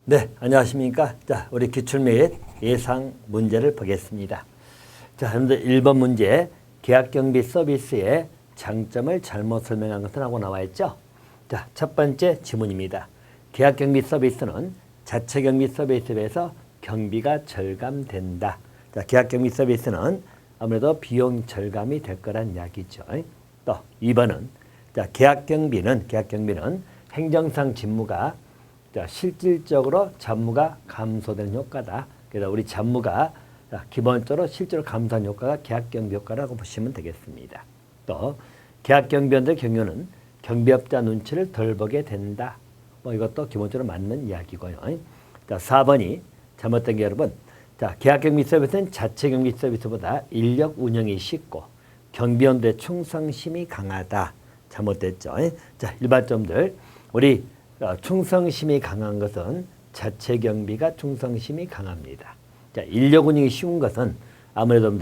네, 안녕하십니까. 자, 우리 기출 및 예상 문제를 보겠습니다. 자, 현재 1번 문제, 계약경비 서비스의 장점을 잘못 설명한 것은 하고 나와 있죠. 자, 첫 번째 지문입니다. 계약경비 서비스는 자체경비 서비스에 비해서 경비가 절감된다. 자, 계약경비 서비스는 아무래도 비용 절감이 될 거란 이야기죠. 또 2번은 자, 계약경비는 행정상 직무가 자, 실질적으로 잡무가 감소되는 효과다. 그래서 우리 잡무가 기본적으로 실제로 감소한 효과가 계약경비 효과라고 보시면 되겠습니다. 또 계약경비원들 경우는 경비업자 눈치를 덜 보게 된다. 뭐 이것도 기본적으로 맞는 이야기고요. 자, 4번이 잘못된 게 여러분. 자, 계약경비 서비스는 자체경비 서비스보다 인력 운영이 쉽고 경비원들의 충성심이 강하다. 잘못됐죠. 자, 일반점들 우리 충성심이 강한 것은 자체 경비가 충성심이 강합니다. 자, 인력 운영이 쉬운 것은 아무래도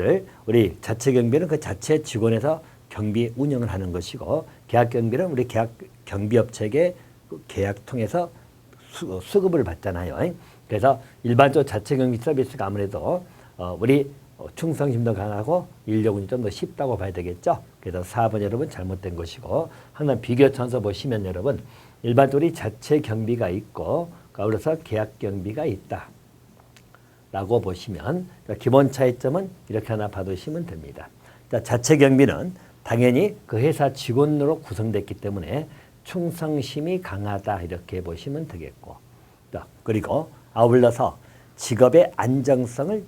우리 자체 경비는 그 자체 직원에서 경비 운영을 하는 것이고 계약 경비는 우리 계약 경비업체의 계약 통해서 수급을 받잖아요. 그래서 일반적으로 자체 경비 서비스가 아무래도 우리 충성심도 강하고 인력 운영이 좀 더 쉽다고 봐야 되겠죠. 그래서 4번 여러분 잘못된 것이고 항상 비교 천서 보시면 여러분 일반적으로 자체 경비가 있고 아울러서 계약 경비가 있다 라고 보시면 기본 차이점은 이렇게 하나 봐두시면 됩니다. 자, 자체 경비는 당연히 그 회사 직원으로 구성됐기 때문에 충성심이 강하다 이렇게 보시면 되겠고 그리고 아울러서 직업의 안정성을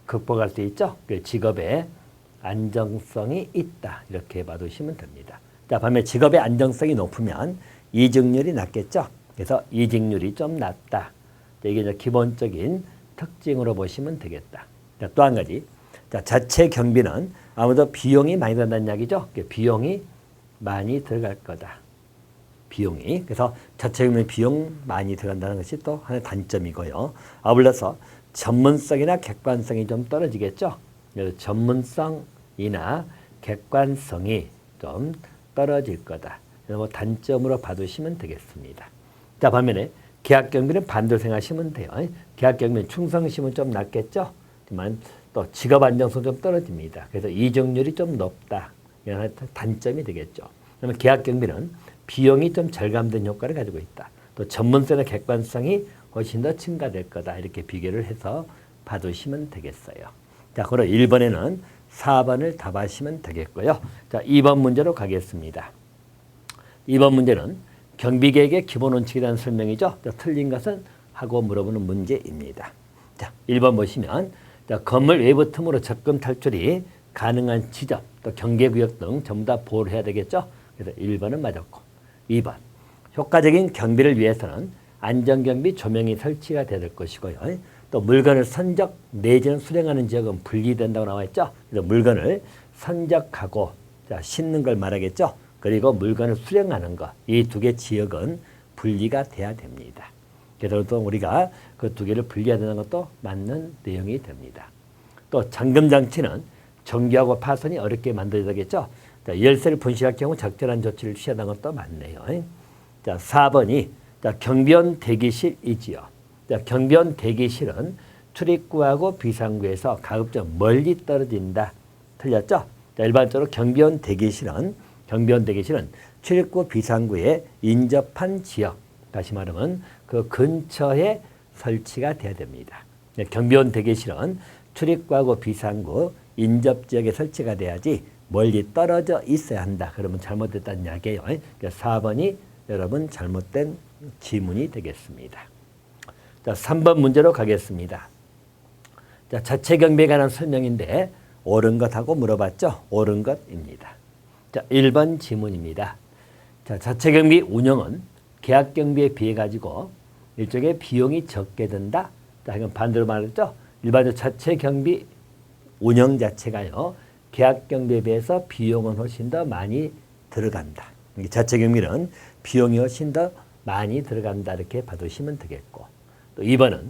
극복할 수 있죠. 직업의 안정성이 있다 이렇게 봐두시면 됩니다. 자, 반면 직업의 안정성이 높으면 이직률이 낮겠죠. 그래서 이직률이 좀 낮다. 이게 이제 기본적인 특징으로 보시면 되겠다. 또 한 가지. 자, 자체 경비는 아무래도 비용이 많이 든다는 이야기죠. 비용이 많이 들어갈 거다. 비용이. 그래서 자체 경비는 비용 많이 들어간다는 것이 또 하나의 단점이고요. 아울러서 전문성이나 객관성이 좀 떨어지겠죠. 그래서 전문성이나 객관성이 좀 떨어질 거다. 뭐 단점으로 봐두시면 되겠습니다. 자, 반면에 계약경비는 반대로 생각하시면 돼요. 계약경비는 충성심은 좀 낮겠죠. 하지만 또 직업 안정성 좀 떨어집니다. 그래서 이직률이 좀 높다. 이런 단점이 되겠죠. 그러면 계약경비는 비용이 좀 절감된 효과를 가지고 있다. 또 전문성의 객관성이 훨씬 더 증가될 거다. 이렇게 비교를 해서 봐두시면 되겠어요. 자, 그럼 1번에는 4번을 답하시면 되겠고요. 자, 2번 문제로 가겠습니다. 2번 문제는 경비계획의 기본 원칙에 대한 설명이죠. 자, 틀린 것은 하고 물어보는 문제입니다. 자, 1번 보시면 자, 건물 외부 틈으로 접근 탈출이 가능한 지점, 또 경계구역 등 전부 다 보호를 해야 되겠죠. 그래서 1번은 맞았고 2번 효과적인 경비를 위해서는 안전경비 조명이 설치가 돼야 될 것이고요. 또 물건을 선적 내지는 수령하는 지역은 분리된다고 나와 있죠. 그래서 물건을 선적하고 자, 싣는 걸 말하겠죠. 그리고 물건을 수령하는 것, 이 두 개 지역은 분리가 돼야 됩니다. 그래서 또 우리가 그 두 개를 분리해야 되는 것도 맞는 내용이 됩니다. 또 잠금장치는 정교하고 파손이 어렵게 만들어야 되겠죠. 자, 열쇠를 분실할 경우 적절한 조치를 취하는 것도 맞네요. 자, 4번이 자, 경비원 대기실이지요. 자, 경비원 대기실은 출입구하고 비상구에서 가급적 멀리 떨어진다. 틀렸죠? 자, 일반적으로 경비원 대기실은 출입구 비상구에 인접한 지역, 다시 말하면 그 근처에 설치가 돼야 됩니다. 경비원 대기실은 출입구하고 비상구 인접 지역에 설치가 돼야지 멀리 떨어져 있어야 한다. 그러면 잘못됐다는 이야기예요. 그러니까 4번이 여러분 잘못된 지문이 되겠습니다. 자, 3번 문제로 가겠습니다. 자, 자체 경비에 관한 설명인데 옳은 것하고 물어봤죠? 옳은 것입니다. 자, 1번 지문입니다. 자, 자체경비 운영은 계약경비에 비해 가지고 일종의 비용이 적게 든다. 자, 이건 반대로 말했죠. 일반적으로 자체경비 운영 자체가요. 계약경비에 비해서 비용은 훨씬 더 많이 들어간다. 자체경비는 비용이 훨씬 더 많이 들어간다. 이렇게 봐두시면 되겠고. 또 2번은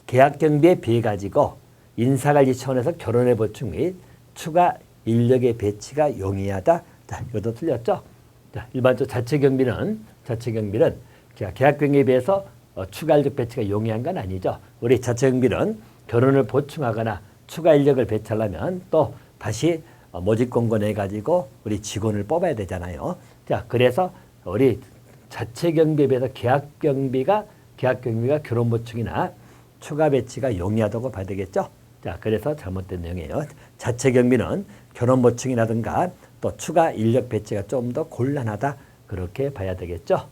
계약경비에 비해 가지고 인사관리 차원에서 결혼의 보충 및 추가 인력의 배치가 용이하다. 자, 이것도 틀렸죠? 자, 일반적으로 자체경비는 계약경비에 비해서 추가 인력 배치가 용이한 건 아니죠. 우리 자체 경비는 결혼을 보충하거나 추가 인력을 배치하려면 또 다시 모집 공고 내 가지고 우리 직원을 뽑아야 되잖아요. 자, 그래서 우리 자체 경비에 비해서 계약 경비가 결혼 보충이나 추가 배치가 용이하다고 봐야 되겠죠. 자, 그래서 잘못된 내용이에요. 자체 경비는 결혼 보충이라든가 또 추가 인력 배치가 좀 더 곤란하다 그렇게 봐야 되겠죠.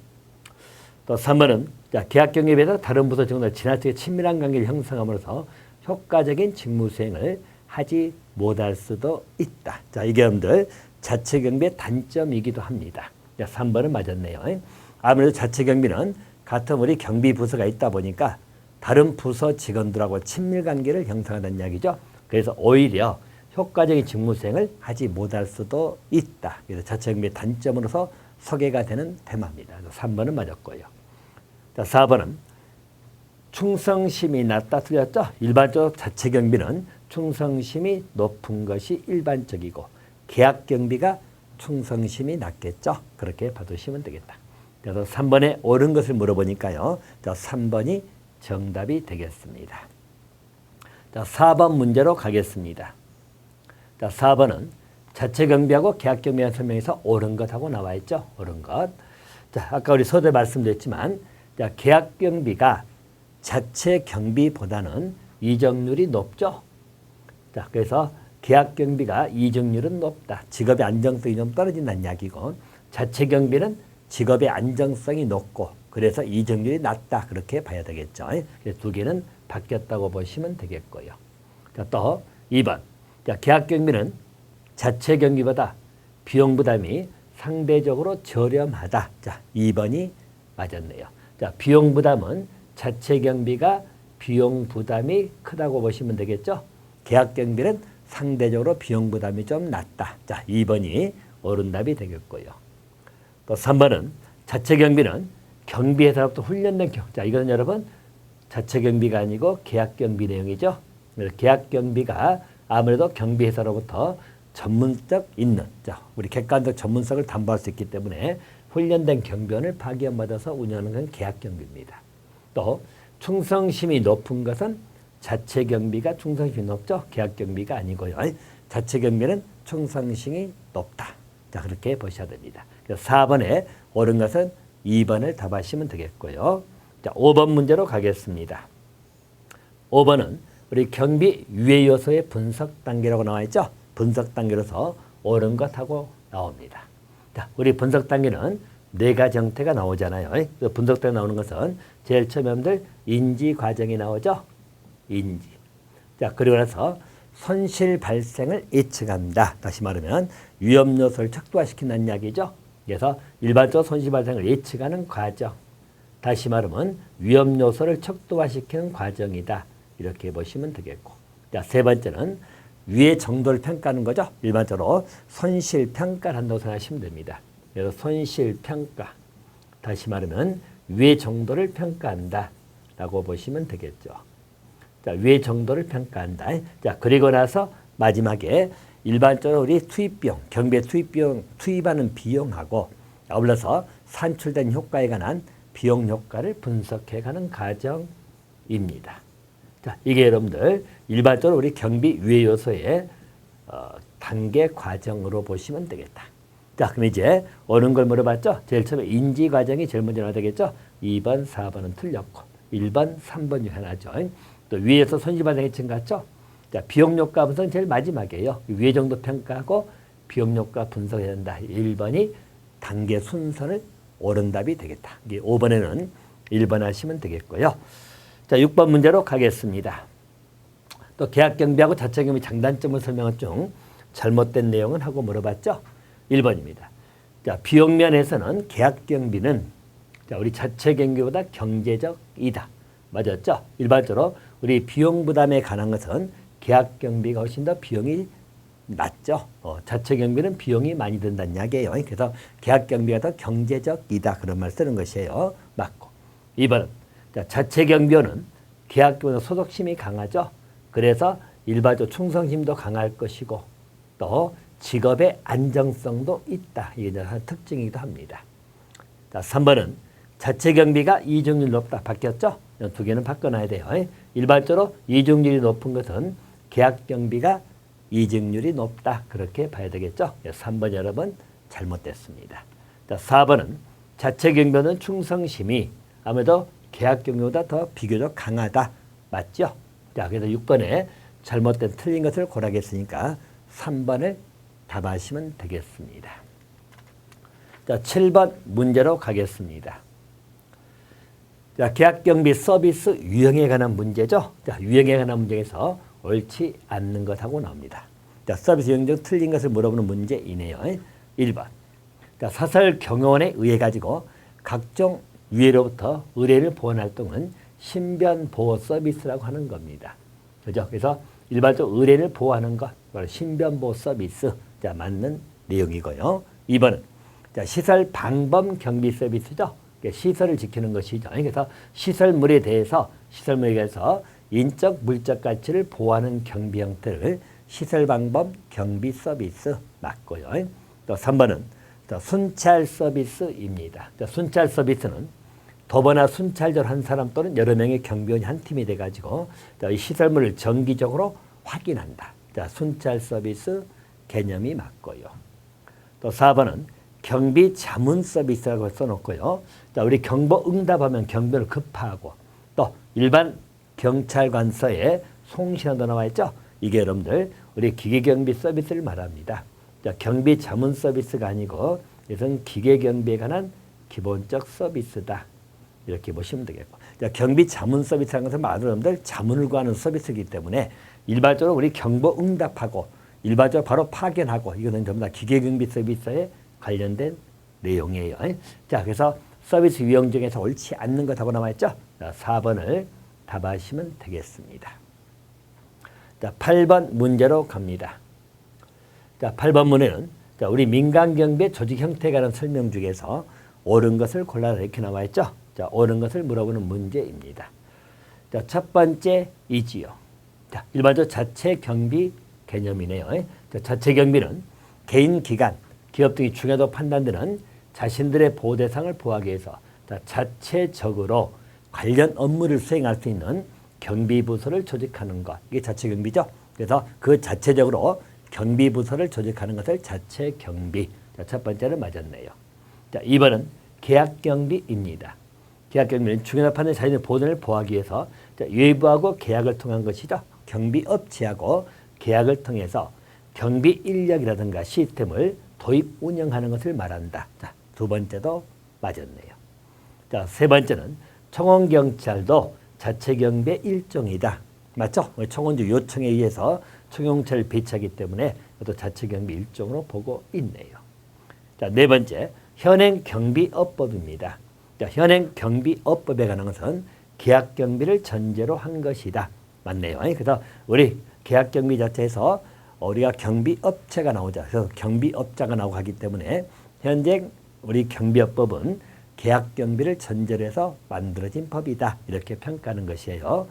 또 3번은 자, 계약 경비에 비해서 다른 부서 직원과 지나치게 친밀한 관계를 형성함으로써 효과적인 직무 수행을 하지 못할 수도 있다. 자, 이게 여러분들 자체 경비의 단점이기도 합니다. 자, 3번은 맞았네요. 아무래도 자체 경비는 같은 우리 경비 부서가 있다 보니까 다른 부서 직원들하고 친밀 관계를 형성한다는 이야기죠. 그래서 오히려 효과적인 직무 수행을 하지 못할 수도 있다. 그래서 자체 경비의 단점으로서 소개가 되는 테마입니다. 3번은 맞았고요. 자, 4번은 충성심이 낮다 틀렸죠. 일반적으로 자체 경비는 충성심이 높은 것이 일반적이고 계약 경비가 충성심이 낮겠죠. 그렇게 봐두시면 되겠다. 그래서 3번에 옳은 것을 물어보니까요. 자, 3번이 정답이 되겠습니다. 자, 4번 문제로 가겠습니다. 자, 4번은 자체 경비하고 계약 경비에 설명해서 옳은 것하고 나와 있죠. 옳은 것. 자, 아까 우리 서두에 말씀드렸지만 자, 계약 경비가 자체 경비보다는 이적률이 높죠. 자, 그래서 계약 경비가 이적률은 높다. 직업의 안정성이 좀 떨어진다는 이야기고 자체 경비는 직업의 안정성이 높고 그래서 이적률이 낮다. 그렇게 봐야 되겠죠. 두 개는 바뀌었다고 보시면 되겠고요. 자, 또 2번. 자, 계약 경비는 자체 경비보다 비용 부담이 상대적으로 저렴하다. 자, 2번이 맞았네요. 자, 비용 부담은 자체 경비가 비용 부담이 크다고 보시면 되겠죠. 계약 경비는 상대적으로 비용 부담이 좀 낮다. 자, 2번이 옳은 답이 되겠고요. 또 3번은 자체 경비는 경비회사로부터 훈련된 자, 이거는 여러분 자체 경비가 아니고 계약 경비 내용이죠. 계약 경비가 아무래도 경비회사로부터 전문적 있는 자, 우리 객관적 전문성을 담보할 수 있기 때문에 훈련된 경비원을 파견받아서 운영하는 건 계약 경비입니다. 또 충성심이 높은 것은 자체 경비가 충성심이 높죠. 계약 경비가 아니고요. 자체 경비는 충성심이 높다. 자, 그렇게 보셔야 됩니다. 그래서 4번에 옳은 것은 2번을 답하시면 되겠고요. 자, 5번 문제로 가겠습니다. 5번은 우리 경비 유해 요소의 분석 단계라고 나와 있죠. 분석 단계로서 옳은 것하고 나옵니다. 자, 우리 분석 단계는 네 가지 형태가 나오잖아요. 그 분석 단계 나오는 것은 제일 처음에 여러분들 인지 과정이 나오죠. 인지. 자, 그리고 나서 손실 발생을 예측한다. 다시 말하면 위험 요소를 척도화시킨다는 이야기죠. 그래서 일반적으로 손실 발생을 예측하는 과정. 다시 말하면 위험 요소를 척도화시키는 과정이다. 이렇게 보시면 되겠고. 자, 세 번째는 위의 정도를 평가하는 거죠. 일반적으로 손실 평가를 한다고 생각하시면 됩니다. 그래서 손실 평가. 다시 말하면 위의 정도를 평가한다. 라고 보시면 되겠죠. 자, 위의 정도를 평가한다. 자, 그리고 나서 마지막에 일반적으로 우리 투입비용, 경비에 투입하는 비용하고 아울러서 산출된 효과에 관한 비용 효과를 분석해가는 과정입니다. 자, 이게 여러분들 일반적으로 우리 경비 유해 요소의 단계 과정으로 보시면 되겠다. 자, 그럼 이제 옳은 걸 물어봤죠? 제일 처음에 인지 과정이 제일 먼저 나와야 되겠죠? 2번, 4번은 틀렸고 1번, 3번 중 하나죠. 또 위에서 손실 발생 예측 같죠? 자, 비용 효과 분석은 제일 마지막이에요. 위의 정도 평가하고 비용 효과 분석해야 된다. 1번이 단계 순서를 옳은 답이 되겠다. 5번에는 1번 하시면 되겠고요. 자, 6번 문제로 가겠습니다. 또 계약 경비하고 자체 경비 장단점을 설명한 중 잘못된 내용은 하고 물어봤죠. 1번입니다. 자, 비용 면에서는 계약 경비는 자, 우리 자체 경비보다 경제적이다. 맞았죠? 일반적으로 우리 비용 부담에 관한 것은 계약 경비가 훨씬 더 비용이 낮죠. 자체 경비는 비용이 많이 든다는 이야기예요. 그래서 계약 경비가 더 경제적이다. 그런 말 쓰는 것이에요. 맞고. 2번은 자, 자체 경비원은 계약 경비보다 소속심이 강하죠. 그래서 일반적 충성심도 강할 것이고 또 직업의 안정성도 있다. 이게 한 특징이기도 합니다. 자, 3번은 자체 경비가 이중률 높다. 바뀌었죠? 두 개는 바꿔놔야 돼요. 일반적으로 이중률이 높은 것은 계약 경비가 이중률이 높다. 그렇게 봐야 되겠죠? 3번 여러분 잘못됐습니다. 자, 4번은 자체 경비는 충성심이 아무래도 계약 경비보다 더 비교적 강하다. 맞죠? 자, 그래서 6번에 잘못된 틀린 것을 고르겠으니까 3번을 답하시면 되겠습니다. 자, 7번 문제로 가겠습니다. 자, 계약경비 서비스 유형에 관한 문제죠. 자, 유형에 관한 문제에서 옳지 않는 것하고 나옵니다. 자, 서비스 유형 중 틀린 것을 물어보는 문제이네요. 1번. 자, 사설 경영원에 의해 가지고 각종 위해로부터 의뢰를 보호하는 활동은 신변 보호 서비스라고 하는 겁니다. 그죠? 그래서 일반적으로 의뢰를 보호하는 것, 신변 보호 서비스. 자, 맞는 내용이고요. 2번은 자, 시설 방범 경비 서비스죠. 시설을 지키는 것이죠. 그래서 시설물에 대해서 인적 물적 가치를 보호하는 경비 형태를 시설 방범 경비 서비스 맞고요. 또 3번은 순찰 서비스입니다. 순찰 서비스는 도보나 순찰을 한 사람 또는 여러 명의 경비원이 한 팀이 돼가지고 이 시설물을 정기적으로 확인한다. 자, 순찰 서비스 개념이 맞고요. 또 4번은 경비 자문 서비스라고 써놓고요. 자, 우리 경보 응답하면 경비를 급파하고 또 일반 경찰관서에 송신한다 나와 있죠. 이게 여러분들 우리 기계경비 서비스를 말합니다. 자, 경비 자문 서비스가 아니고 이것은 기계경비에 관한 기본적 서비스다. 이렇게 보시면 되겠고. 자, 경비 자문 서비스라는 것은 많은 여러분들 자문을 구하는 서비스이기 때문에 일반적으로 우리 경보 응답하고 일반적으로 바로 파견하고 이거는 전부 다 기계경비 서비스에 관련된 내용이에요. 자, 그래서 서비스 유형 중에서 옳지 않는 것하고 남아있죠. 자, 4번을 답하시면 되겠습니다. 자, 8번 문제로 갑니다. 자, 8번 문제는 자, 우리 민간경비의 조직 형태에 관한 설명 중에서 옳은 것을 골라라 이렇게 나와있죠. 자, 옳은 것을 물어보는 문제입니다. 자, 첫 번째 이지요. 자, 일반적으로 자체 경비 개념이네요. 자, 자체 경비는 개인 기관 기업 등이 중요하다고 판단되는 자신들의 보호 대상을 보호하기 위해서 자체적으로 관련 업무를 수행할 수 있는 경비부서를 조직하는 것. 이게 자체경비죠. 그래서 그 자체적으로 경비부서를 조직하는 것을 자체경비. 자, 첫 번째는 맞았네요. 자, 2번은 계약경비입니다. 계약경비는 중요하다고 판단된 자신의 보호를 보호하기 위해서 외부하고 계약을 통한 것이죠. 경비업체하고 계약을 통해서 경비 인력이라든가 시스템을 도입 운영하는 것을 말한다. 자, 두 번째도 맞았네요. 자, 세 번째는 청원경찰도 자체경비의 일종이다. 맞죠? 청원주 요청에 의해서 청경찰을 배치하기 때문에 또 자체경비 일종으로 보고 있네요. 자, 네 번째 현행경비업법입니다. 자, 현행경비업법에 관한 것은 계약경비를 전제로 한 것이다. 맞네요. 그래서 우리 계약경비 자체에서 우리가 경비업체가 나오죠. 그래서 경비업자가 나오고 하기 때문에 현재 우리 경비업법은 계약경비를 전제로 해서 만들어진 법이다. 이렇게 평가하는 것이에요.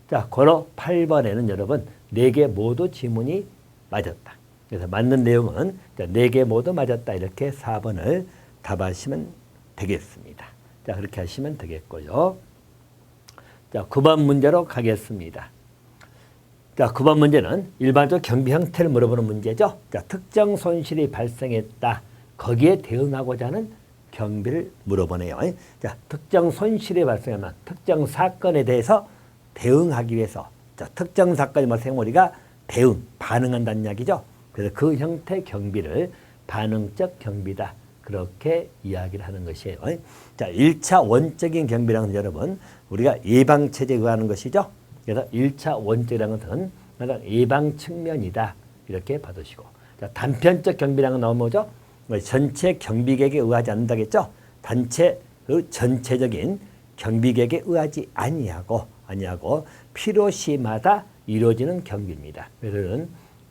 자, 고로 8번에는 여러분 4개 모두 지문이 맞았다. 그래서 맞는 내용은 4개 모두 맞았다. 이렇게 4번을 답하시면 되겠습니다. 자, 그렇게 하시면 되겠고요. 자, 9번 문제로 가겠습니다. 자, 9번 문제는 일반적 경비 형태를 물어보는 문제죠. 자, 특정 손실이 발생했다. 거기에 대응하고자 하는 경비를 물어보네요. 자, 특정 손실이 발생하면 특정 사건에 대해서 대응하기 위해서 자, 특정 사건이 발생하면 우리가 반응한다는 이야기죠. 그래서 그 형태 경비를 반응적 경비다. 그렇게 이야기를 하는 것이에요. 자, 1차 원적인 경비라는 여러분 우리가 예방체제에 의하는 것이죠. 그래서 1차 원적이라는 것은 예방 측면이다. 이렇게 받으시고. 자, 단편적 경비라는 건 나오면 뭐죠? 전체 경비계획에 의하지 않는다겠죠? 단체 그 전체적인 경비계획에 의하지 아니하고 필요시마다 이루어지는 경비입니다. 그래서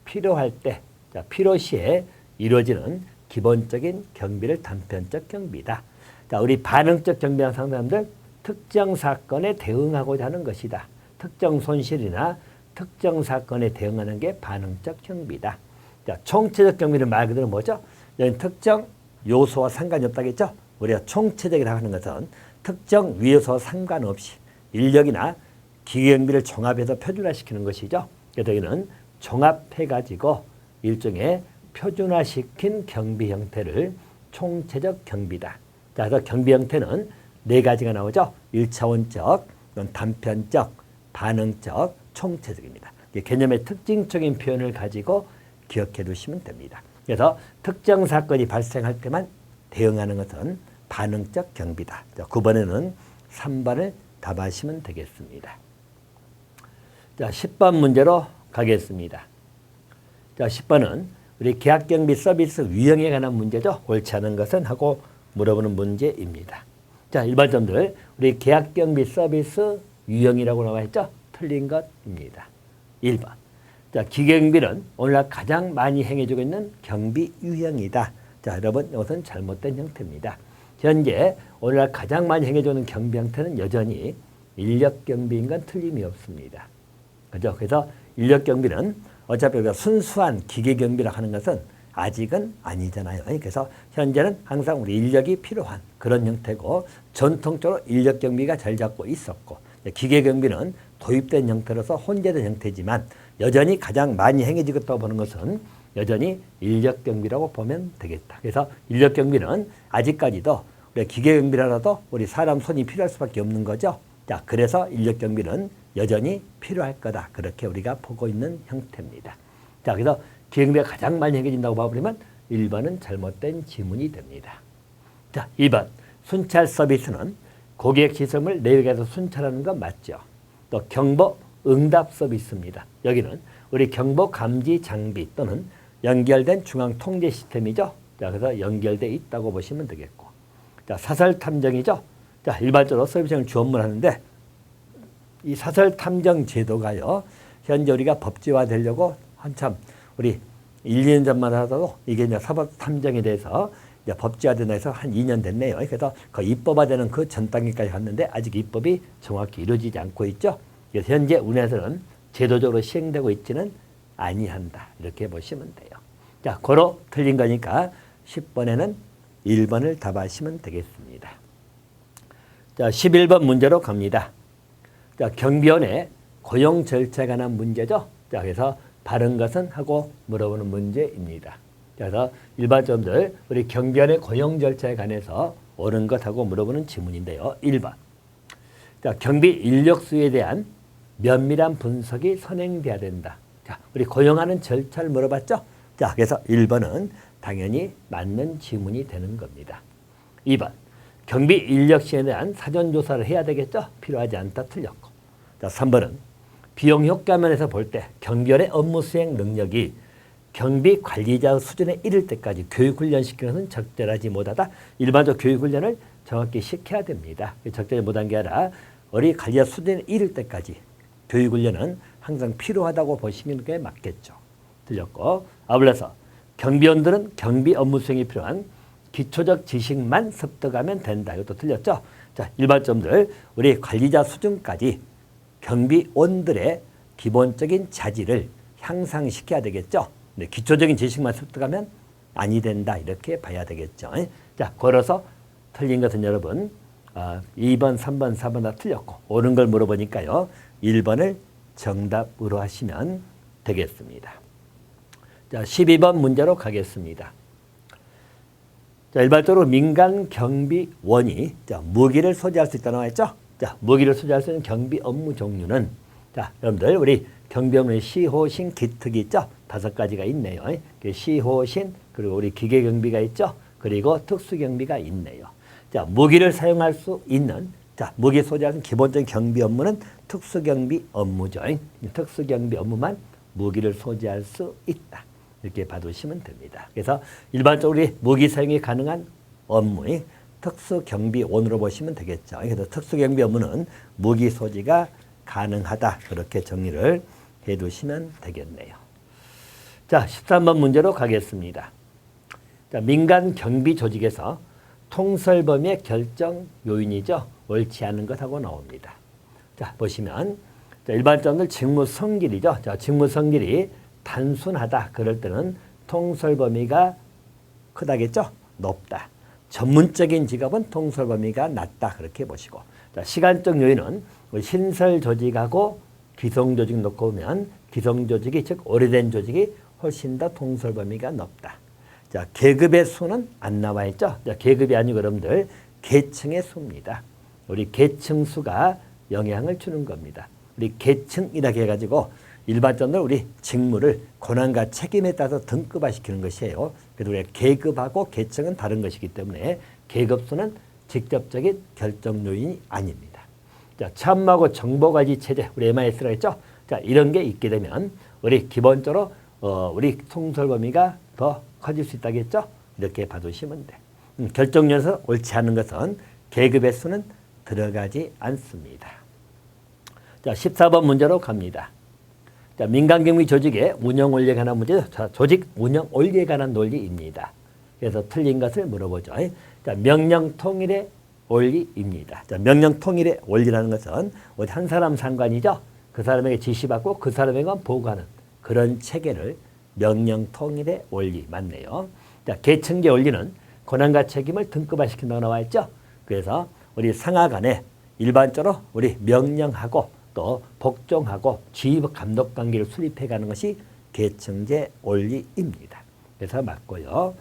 필요할 때, 자, 필요시에 이루어지는 기본적인 경비를 단편적 경비다. 자, 우리 반응적 경비라는 사람들 특정 사건에 대응하고자 하는 것이다. 특정 손실이나 특정 사건에 대응하는 게 반응적 경비다. 자, 총체적 경비는 말 그대로 뭐죠? 특정 요소와 상관이 없다겠죠? 우리가 총체적이라고 하는 것은 특정 위에서 상관없이 인력이나 기계경비를 종합해서 표준화시키는 것이죠. 그래서 여기는 종합해가지고 일종의 표준화시킨 경비 형태를 총체적 경비다. 자, 그래서 경비 형태는 네 가지가 나오죠. 1차원적, 단편적, 반응적, 총체적입니다. 개념의 특징적인 표현을 가지고 기억해 두시면 됩니다. 그래서 특정 사건이 발생할 때만 대응하는 것은 반응적 경비다. 9번에는 3번을 답하시면 되겠습니다. 자, 10번 문제로 가겠습니다. 자, 10번은 우리 계약경비 서비스 유형에 관한 문제죠. 옳지 않은 것은 하고 물어보는 문제입니다. 자, 일반점들 우리 계약경비 서비스 유형이라고 나와 있죠. 틀린 것입니다. 1번. 자, 기계경비는 오늘날 가장 많이 행해지고 있는 경비 유형이다. 자, 여러분 이것은 잘못된 형태입니다. 현재 오늘날 가장 많이 행해지는 경비 형태는 여전히 인력경비인 건 틀림이 없습니다. 그죠? 그래서 인력경비는 어차피 우리가 순수한 기계경비라 하는 것은 아직은 아니잖아요. 그래서 현재는 항상 우리 인력이 필요한 그런 형태고 전통적으로 인력경비가 잘 잡고 있었고 기계경비는 도입된 형태로서 혼재된 형태지만 여전히 가장 많이 행해지고 있다고 보는 것은 여전히 인력경비라고 보면 되겠다. 그래서 인력경비는 아직까지도 우리 기계경비라도 우리 사람 손이 필요할 수밖에 없는 거죠. 자, 그래서 인력경비는 여전히 필요할 거다. 그렇게 우리가 보고 있는 형태입니다. 자, 그래서 기계경비가 가장 많이 행해진다고 봐버리면 1번은 잘못된 지문이 됩니다. 자, 2번. 순찰 서비스는 고객 시설물 내역에서 순찰하는 건 맞죠. 또 경보 응답 서비스입니다. 여기는 우리 경보 감지 장비 또는 연결된 중앙 통제 시스템이죠. 자, 그래서 연결돼 있다고 보시면 되겠고. 자, 사설 탐정이죠. 자, 일반적으로 서비스를 주업무하는데 이 사설 탐정 제도가요. 현재 우리가 법제화 되려고 한참 우리 1, 2년 전만 하더라도 이게 이제 사법 탐정에 대해서 이제 법제화되나 해서 한 2년 됐네요. 그래서 그 입법화되는 그 전 단계까지 갔는데 아직 입법이 정확히 이루어지지 않고 있죠. 그래서 현재 우리나라에서는 제도적으로 시행되고 있지는 아니한다. 이렇게 보시면 돼요. 자, 고로 틀린 거니까 10번에는 1번을 답하시면 되겠습니다. 자, 11번 문제로 갑니다. 자, 경비원의 고용 절차에 관한 문제죠. 자, 그래서 바른 것은 하고 물어보는 문제입니다. 그래서 일반점들 우리 경비원의 고용 절차에 관해서 옳은 것하고 물어보는 지문인데요. 1번. 자, 경비 인력 수에 대한 면밀한 분석이 선행돼야 된다. 자, 우리 고용하는 절차를 물어봤죠? 자, 그래서 1번은 당연히 맞는 지문이 되는 겁니다. 2번. 경비 인력 시에 대한 사전 조사를 해야 되겠죠? 필요하지 않다. 틀렸고. 자, 3번은 비용 효과 면에서 볼 때 경비원의 업무 수행 능력이 경비 관리자 수준에 이를 때까지 교육 훈련시키는 것은 적절하지 못하다. 일반적 교육 훈련을 정확히 시켜야 됩니다. 적절히 못한 게 아니라 우리 관리자 수준에 이를 때까지 교육 훈련은 항상 필요하다고 보시는 게 맞겠죠. 틀렸고. 아울러서 경비원들은 경비 업무 수행이 필요한 기초적 지식만 습득하면 된다. 이것도 틀렸죠. 자, 일반점들 우리 관리자 수준까지 경비원들의 기본적인 자질을 향상시켜야 되겠죠. 네, 기초적인 지식만 습득하면 아니 된다. 이렇게 봐야 되겠죠. 자, 걸어서 틀린 것은 여러분 2번, 3번, 4번 다 틀렸고 옳은 걸 물어보니까요. 1번을 정답으로 하시면 되겠습니다. 자, 12번 문제로 가겠습니다. 자, 일반적으로 민간 경비원이 무기를 소지할 수 있다고 나와 있죠. 자, 무기를 소지할 수 있는 경비 업무 종류는 자, 여러분들 우리 경비 업무의 시호신, 기특이 있죠. 5가지가 있네요. 시호신, 그리고 우리 기계경비가 있죠. 그리고 특수경비가 있네요. 자, 무기를 사용할 수 있는 자, 무기 소지하는 기본적인 경비 업무는 특수경비 업무죠. 특수경비 업무만 무기를 소지할 수 있다. 이렇게 봐두시면 됩니다. 그래서 일반적으로 우리 무기 사용이 가능한 업무의 특수경비원으로 보시면 되겠죠. 그래서 특수경비 업무는 무기 소지가 가능하다. 그렇게 정리를 해두시면 되겠네요. 자, 13번 문제로 가겠습니다. 자, 민간 경비 조직에서 통설 범위의 결정 요인이죠. 옳지 않은 것하고 나옵니다. 자, 보시면 자, 일반적으로 직무 성질이죠. 자, 직무 성질이 단순하다. 그럴 때는 통설 범위가 크다겠죠. 높다. 전문적인 직업은 통솔 범위가 낮다 그렇게 보시고, 자, 시간적 요인은 신설 조직하고 기성 조직 놓고 보면 기성 조직이 즉 오래된 조직이 훨씬 더 통솔 범위가 높다. 자, 계급의 수는 안 나와 있죠. 자, 계급이 아니고 여러분들 계층의 수입니다. 우리 계층 수가 영향을 주는 겁니다. 우리 계층이라고 해가지고 일반적으로 우리 직무를 권한과 책임에 따라서 등급화시키는 것이에요. 그래도 우리 계급하고 계층은 다른 것이기 때문에 계급수는 직접적인 결정 요인이 아닙니다. 자, 참모하고 정보관리 체제, 우리 MIS라고 했죠. 자, 이런 게 있게 되면 우리 기본적으로 우리 통솔 범위가 더 커질 수 있다겠죠. 이렇게 봐두시면 돼. 결정력에서 옳지 않은 것은 계급의 수는 들어가지 않습니다. 자, 14번 문제로 갑니다. 자, 민간경비 조직의 운영 원리에 관한 문제죠. 자, 조직 운영 원리에 관한 논리입니다. 그래서 틀린 것을 물어보죠. 자, 명령 통일의 원리입니다. 자, 명령 통일의 원리라는 것은 어디 한 사람 상관이죠. 그 사람에게 지시받고 그 사람에게 보고하는 그런 체계를 명령 통일의 원리 맞네요. 자, 계층제 원리는 권한과 책임을 등급화시킨다고 나와 있죠. 그래서 우리 상하 간에 일반적으로 우리 명령하고 또 복종하고 지휘 감독 관계를 수립해가는 것이 계층제 원리입니다. 그래서 맞고요.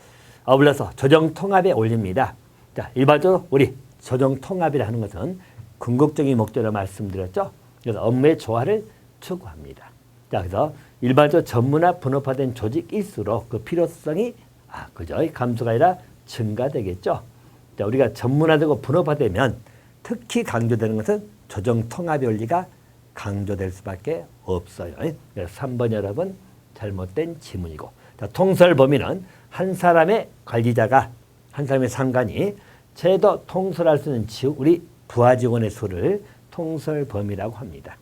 아울러서 조정통합의 원리입니다. 자, 일반적으로 우리 조정통합이라는 것은 궁극적인 목적을 말씀드렸죠. 그래서 업무의 조화를 추구합니다. 자, 그래서 일반적으로 전문화 분업화된 조직일수록 그 필요성이 그죠? 감소가 아니라 증가되겠죠. 자, 우리가 전문화되고 분업화되면 특히 강조되는 것은 조정통합의 원리가 강조될 수밖에 없어요. 그래서 3번 여러분 잘못된 지문이고, 자, 통솔 범위는 한 사람의 관리자가 한 사람의 상관이 최대 통솔할 수 있는 우리 부하 직원의 수를 통솔 범위라고 합니다.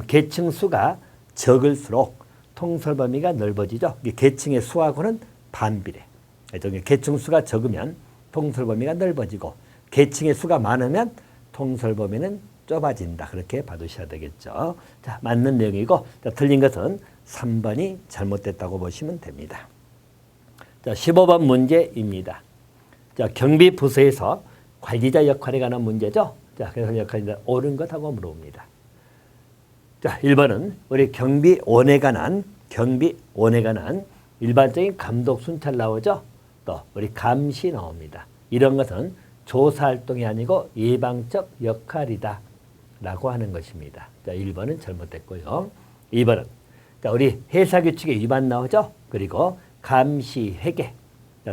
계층 수가 적을수록 통솔 범위가 넓어지죠. 계층의 수하고는 반비례. 계층 수가 적으면 통솔 범위가 넓어지고 계층의 수가 많으면 통솔 범위는 좁아진다. 그렇게 봐두셔야 되겠죠. 자, 맞는 내용이고, 자, 틀린 것은 3번이 잘못됐다고 보시면 됩니다. 자, 15번 문제입니다. 자, 경비 부서에서 관리자 역할에 관한 문제죠. 자, 그래서 역할이 옳은 것하고 물어봅니다. 자, 1번은 우리 경비원에 관한 일반적인 감독 순찰 나오죠. 또 우리 감시 나옵니다. 이런 것은 조사 활동이 아니고 예방적 역할이다 라고 하는 것입니다. 자, 1번은 잘못됐고요. 2번은 자, 우리 회사 규칙에 위반 나오죠. 그리고 감시 회계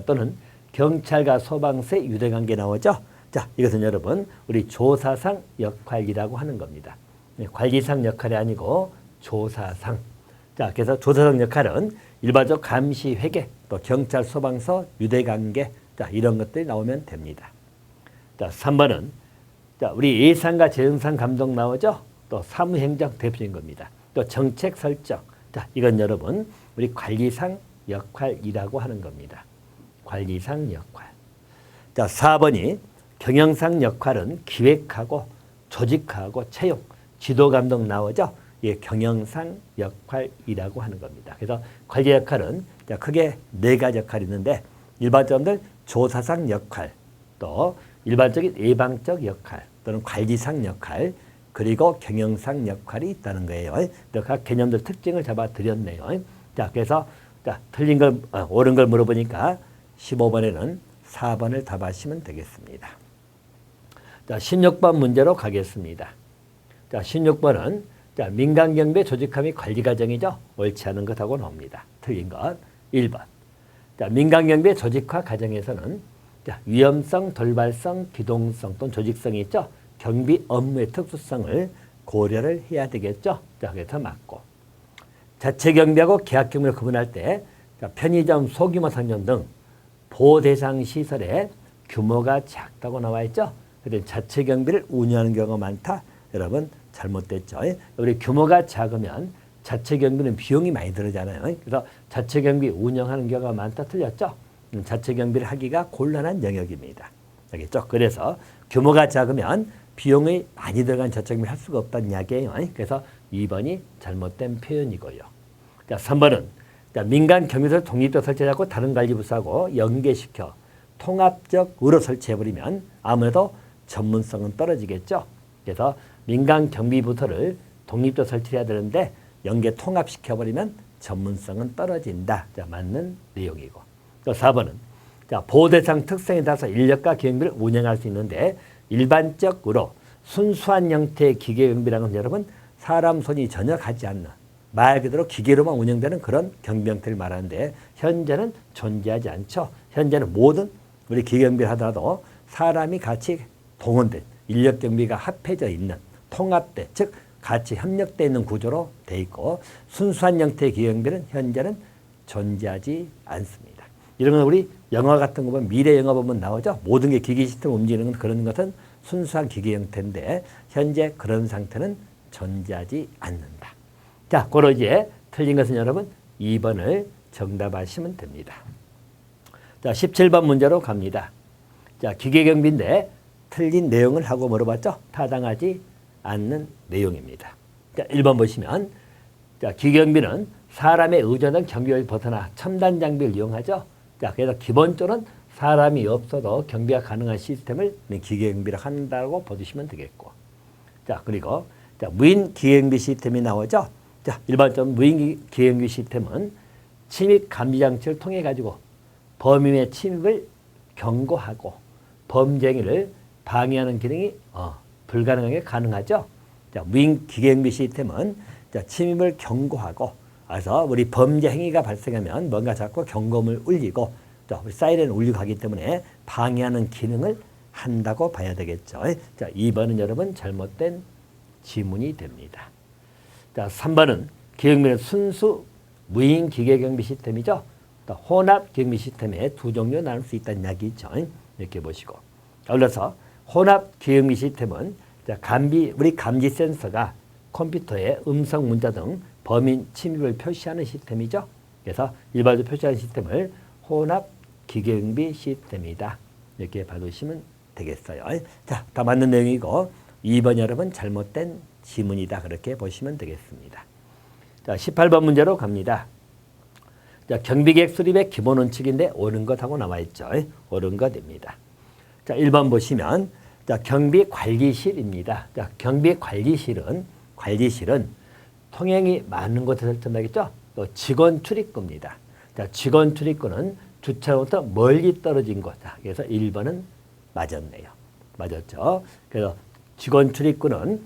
또는 경찰과 소방서의 유대관계 나오죠. 자, 이것은 여러분 우리 조사상 역할이라고 하는 겁니다. 관리상 역할이 아니고 조사상. 자, 그래서 조사상 역할은 일반적 감시 회계, 또 경찰, 소방서, 유대관계, 자, 이런 것들이 나오면 됩니다. 자, 3번은 자, 우리 예산과 재정상 감독 나오죠. 또 사무행정 대표인 겁니다. 또 정책 설정. 자, 이건 여러분 우리 관리상 역할이라고 하는 겁니다. 관리상 역할. 자, 4번이 경영상 역할은 기획하고 조직하고 채용, 지도 감독 나오죠. 예, 경영상 역할이라고 하는 겁니다. 그래서 관리 역할은 자, 크게 4가지 역할이 있는데 일반적으로 조사상 역할, 또 일반적인 예방적 역할, 또는 관리상 역할, 그리고 경영상 역할이 있다는 거예요. 각 개념들 특징을 잡아 드렸네요. 자, 그래서 자, 틀린 걸 옳은 걸 물어보니까 15번에는 4번을 답하시면 되겠습니다. 자, 16번 문제로 가겠습니다. 자, 16번은 자, 민간경비 조직화 및 관리 과정이죠. 옳지 않은 것하고 나옵니다. 틀린 것 1번. 자, 민간경비 조직화 과정에서는 자, 위험성, 돌발성, 기동성 또는 조직성이 있죠. 경비 업무의 특수성을 고려를 해야 되겠죠. 자, 그래서 맞고. 자체 경비하고 계약 경비를 구분할 때 자, 편의점, 소규모 상점 등 보호 대상 시설의 규모가 작다고 나와 있죠. 그런데 자체 경비를 운영하는 경우가 많다. 여러분 잘못됐죠. 우리 규모가 작으면 자체 경비는 비용이 많이 들잖아요. 그래서 자체 경비 운영하는 경우가 많다. 틀렸죠. 자체 경비를 하기가 곤란한 영역입니다. 알겠죠? 그래서 규모가 작으면 비용이 많이 들어간 자체 경비를 할 수가 없다는 이야기예요. 그래서 2번이 잘못된 표현이고요. 자, 3번은 자, 민간 경비소를 독립적으로 설치하고 다른 관리부서하고 연계시켜 통합적으로 설치해버리면 아무래도 전문성은 떨어지겠죠. 그래서 민간 경비부서를 독립적으로 설치해야 되는데 연계 통합시켜버리면 전문성은 떨어진다. 자, 맞는 내용이고. 또 4번은 자, 보호대상 특성에 따라서 인력과 기계경비를 운영할 수 있는데 일반적으로 순수한 형태의 기계경비라는 건 여러분 사람 손이 전혀 가지 않는 말 그대로 기계로만 운영되는 그런 경비 형태를 말하는데 현재는 존재하지 않죠. 현재는 모든 우리 기계경비를 하더라도 사람이 같이 동원된 인력경비가 합해져 있는 통합된 즉 같이 협력되어 있는 구조로 돼 있고 순수한 형태의 기계경비는 현재는 존재하지 않습니다. 이런 건 우리 영화 같은 거 보면 미래 영화 보면 나오죠. 모든 게 기계 시스템 움직이는 그런 것은 순수한 기계 형태인데 현재 그런 상태는 존재하지 않는다. 자, 그러 이제 틀린 것은 여러분 2번을 정답하시면 됩니다. 자, 17번 문제로 갑니다. 자, 기계경비인데 틀린 내용을 하고 물어봤죠. 타당하지 않는 내용입니다. 자, 1번 보시면 자, 기계경비는 사람의 의존한 경비를 벗어나 첨단 장비를 이용하죠. 자, 그래서 기본적으로는 사람이 없어도 경비가 가능한 시스템을 기계경비를 한다고 보시면 되겠고. 자, 그리고 자, 무인 기계경비 시스템이 나오죠. 자, 일반적으로 무인 기계경비 시스템은 침입 감지 장치를 통해 가지고 범인의 침입을 경고하고 범죄행위를 방해하는 기능이 불가능하게 가능하죠. 자, 무인 기계경비 시스템은 자, 침입을 경고하고 그래서 우리 범죄 행위가 발생하면 뭔가 자꾸 경고음을 울리고 또 우리 사이렌을 울리고 하기 때문에 방해하는 기능을 한다고 봐야 되겠죠. 자, 2번은 여러분 잘못된 지문이 됩니다. 자, 3번은 기계경비는 순수 무인 기계경비 시스템이죠. 또 혼합 기계경비 시스템에 두 종류 나눌 수 있다는 이야기죠. 이렇게 보시고. 그래서 혼합 기계경비 시스템은 자, 우리 감지 센서가 컴퓨터에 음성 문자 등 범인 침입을 표시하는 시스템이죠. 그래서 일반적으로 표시하는 시스템을 혼합 기계경비 시스템이다. 이렇게 봐두시면 되겠어요. 자, 다 맞는 내용이고 2번 여러분 잘못된 지문이다. 그렇게 보시면 되겠습니다. 자, 18번 문제로 갑니다. 자, 경비계획 수립의 기본 원칙인데 옳은 것하고 나와 있죠. 옳은 것입니다. 자, 1번 보시면 자, 경비관리실입니다. 자, 경비관리실은 통행이 많은 곳에 설정되겠죠. 또 직원 출입구입니다. 자, 직원 출입구는 주차로부터 멀리 떨어진 곳. 자, 그래서 1번은 맞았네요. 맞았죠. 그래서 직원 출입구는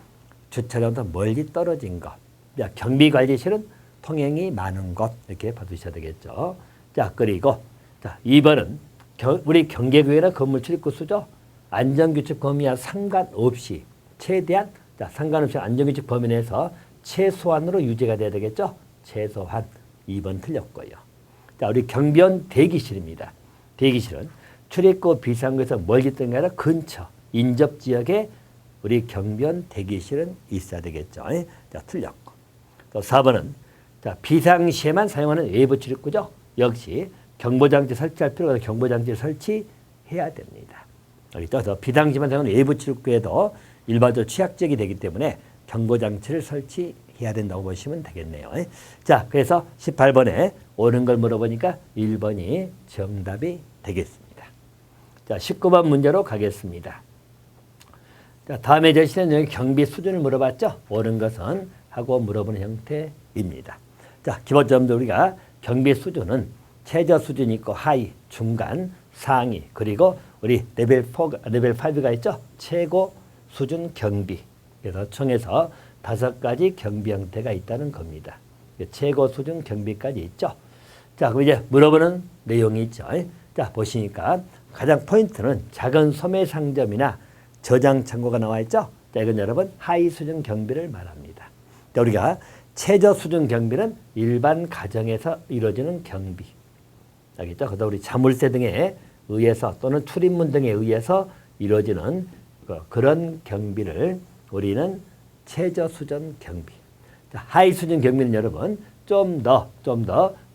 주차로부터 멀리 떨어진 것. 자, 경비관리실은 통행이 많은 곳. 이렇게 봐두셔야 되겠죠. 자, 그리고 자, 2번은 우리 경계구역이나 건물 출입구 수죠. 안전규칙 범위와 상관없이 최대한 자, 상관없이 안전규칙 범위 내에서 최소한으로 유지가 돼야 되겠죠. 최소한 2번 틀렸고요. 자, 우리 경비원 대기실입니다. 대기실은 출입구 비상구에서 멀리 있던 게 아니라 근처 인접 지역에 우리 경비원 대기실은 있어야 되겠죠. 자, 틀렸고. 또 4번은 자, 비상시에만 사용하는 외부 출입구죠. 역시 경보장치 설치할 필요가 있는 경보장치 설치해야 됩니다. 여기 떠서 비상시에만 사용하는 외부 출입구에도 일반적으로 취약지역이 되기 때문에 경보장치를 설치해야 된다고 보시면 되겠네요. 자, 그래서 18번에 옳은 걸 물어보니까 1번이 정답이 되겠습니다. 자, 19번 문제로 가겠습니다. 자, 다음에 제시된 여기 경비 수준을 물어봤죠. 옳은 것은 하고 물어보는 형태입니다. 자, 기본적으로 우리가 경비 수준은 최저 수준이 있고 하위, 중간, 상위 그리고 우리 레벨 5가 있죠. 최고 수준 경비. 그래서 총에서 5가지 경비 형태가 있다는 겁니다. 최고 수준 경비까지 있죠. 자, 그럼 이제 물어보는 내용이 있죠. 자, 보시니까 가장 포인트는 작은 소매 상점이나 저장 창고가 나와 있죠. 자, 이건 여러분 하위 수준 경비를 말합니다. 자, 우리가 최저 수준 경비는 일반 가정에서 이루어지는 경비. 알겠죠? 그래서 우리 자물쇠 등에 의해서 또는 출입문 등에 의해서 이루어지는 그런 경비를 우리는 최저 수준 경비. 자, 하위 수준 경비는 여러분 좀 더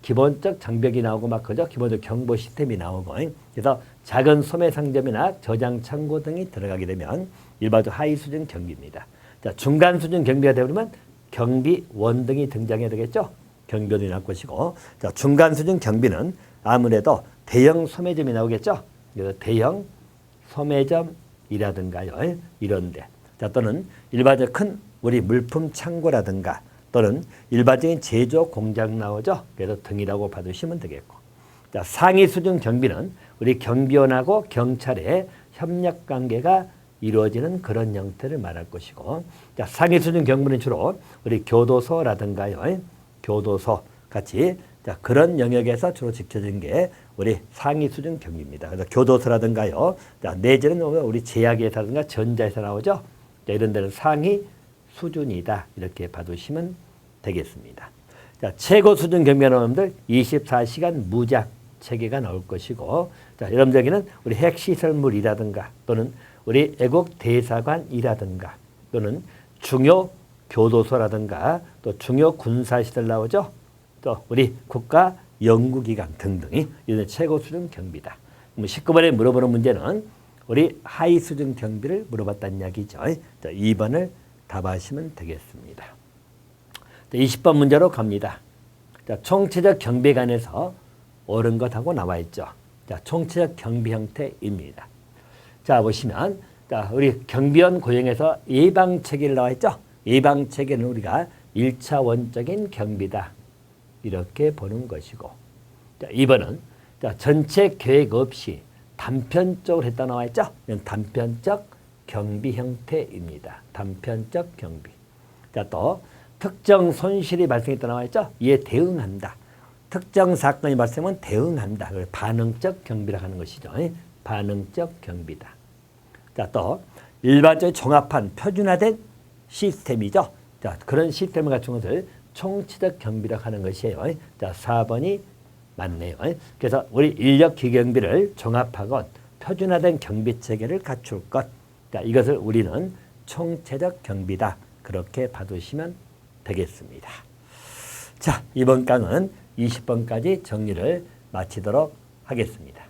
기본적 장벽이 나오고 막 그죠? 기본적 경보 시스템이 나오고 그래서 작은 소매 상점이나 저장 창고 등이 들어가게 되면 일반적 하위 수준 경비입니다. 자, 중간 수준 경비가 되면 경비원 등이 등장해야 되겠죠? 경비원이 나올 것이고 자, 중간 수준 경비는 아무래도 대형 소매점이 나오겠죠? 그래서 대형 소매점이라든가요. 이런데. 자, 또는 일반적 큰 우리 물품 창고라든가 또는 일반적인 제조 공장 나오죠. 그래서 등이라고 봐두시면 되겠고. 자, 상위 수준 경비는 우리 경비원하고 경찰의 협력 관계가 이루어지는 그런 형태를 말할 것이고, 자, 상위 수준 경비는 주로 우리 교도소라든가요. 교도소 같이 자, 그런 영역에서 주로 지켜진 게 우리 상위 수준 경비입니다. 그래서 교도소라든가요. 자, 내지는 우리 제약회사라든가 전자회사 나오죠. 자, 이런 데는 상위 수준이다. 이렇게 봐두시면 되겠습니다. 자, 최고 수준 경비원 여러분들 24시간 무작 체계가 나올 것이고, 자, 여러분들에게는 우리 핵시설물이라든가 또는 우리 애국 대사관이라든가 또는 중요 교도소라든가 또 중요 군사시설 나오죠. 또 우리 국가 연구기관 등등이 이런 최고 수준 경비다. 19번에 물어보는 문제는 우리 하위 수준 경비를 물어봤다는 이야기죠. 자, 2번을 답하시면 되겠습니다. 자, 20번 문제로 갑니다. 자, 총체적 경비관에서 옳은 것하고 나와 있죠. 자, 총체적 경비 형태입니다. 자, 보시면 자, 우리 경비원 고용에서 예방 체계를 나와 있죠. 예방 체계는 우리가 1차원적인 경비다. 이렇게 보는 것이고. 자, 2번은 자, 전체 계획 없이 단편적으로 했다 나와 있죠. 이건 단편적 경비 형태입니다. 단편적 경비. 자, 또 특정 손실이 발생했다 나와 있죠. 이에 대응한다. 특정 사건이 발생하면 대응한다. 반응적 경비라고 하는 것이죠. 반응적 경비다. 자, 또 일반적인 종합한 표준화된 시스템이죠. 자, 그런 시스템을 갖춘 것을 총체적 경비라고 하는 것이에요. 자, 4번이 맞네요. 그래서 우리 인력 기경비를 종합하고 표준화된 경비 체계를 갖출 것. 자, 이것을 우리는 총체적 경비다. 그렇게 봐두시면 되겠습니다. 자, 이번 강은 20번까지 정리를 마치도록 하겠습니다.